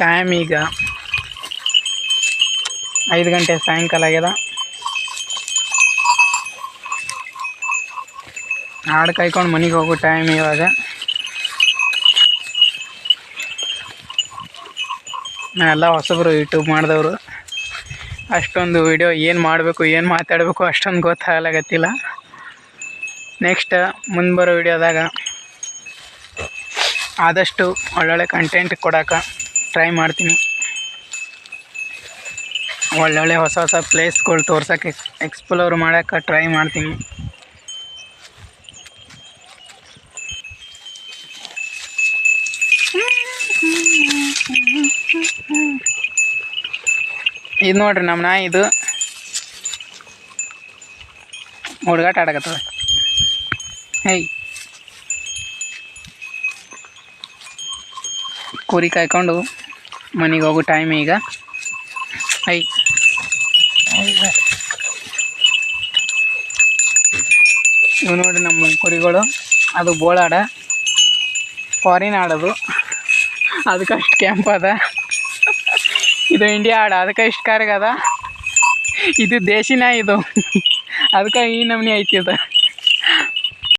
Time ಈಗ 5 ಗಂಟೆ ಸಾಯಂಕಾಲ ಆಗ್ಯದ. ಹಾಡು ಕಾಯ್ಕೊಂಡು ಮನೆಗೆ ಹೋಗೋ ಟೈಮ್ ಇವಾಗ. ನಾವೆಲ್ಲ ಹೊಸಬ್ರು ಯೂಟ್ಯೂಬ್ ಮಾಡಿದವರು. ಅಷ್ಟೊಂದು ವಿಡಿಯೋ ಏನು ಮಾಡಬೇಕು ಏನು ಮಾತಾಡಬೇಕು ಅಷ್ಟೊಂದು ಗೊತ್ತಾಗಲಾಗತ್ತಿಲ್ಲ. ನೆಕ್ಸ್ಟ್ ಮುಂದೆ ಬರೋ ವಿಡಿಯೋದಾಗ ಆದಷ್ಟು ಒಳ್ಳೊಳ್ಳೆ ಕಂಟೆಂಟ್ ಕೊಡೋಕೆ ಟ್ರೈ ಮಾಡ್ತೀನಿ. ಒಳ್ಳೊಳ್ಳೆ ಹೊಸ ಹೊಸ ಪ್ಲೇಸ್ಗಳು ತೋರ್ಸೋಕ್ಕೆ ಎಕ್ಸ್ಪ್ಲೋರ್ ಮಾಡೋಕ್ಕೆ ಟ್ರೈ ಮಾಡ್ತೀನಿ. ಇದು ನೋಡ್ರಿ ನಮ್ಮ ನಾಯಿ, ಇದು ಹುಡುಗಾಟ ಆಡಕತ್ತದ. ಕುರಿ ಕಾಯ್ಕೊಂಡು ಮನೆಗೆ ಹೋಗೋ ಟೈಮ್ ಈಗ. ಇವು ನೋಡ್ರಿ ನಮ್ಮ ಕುರಿಗಳು. ಅದು ಬೋಳಾಡ, ಫಾರಿನ್ ಆಡೋದು, ಅದಕ್ಕೆ ಅಷ್ಟು ಕ್ಯಾಂಪ್ ಅದ. ಇದು ಇಂಡಿಯಾ ಆಡ, ಅದಕ್ಕೆ ಇಷ್ಟು ಕಾರ್ಗದ. ಇದು ದೇಶಿನ, ಇದು ಅದಕ್ಕೆ ಈ ನಮೂನಿ ಐತಿ ಅದು.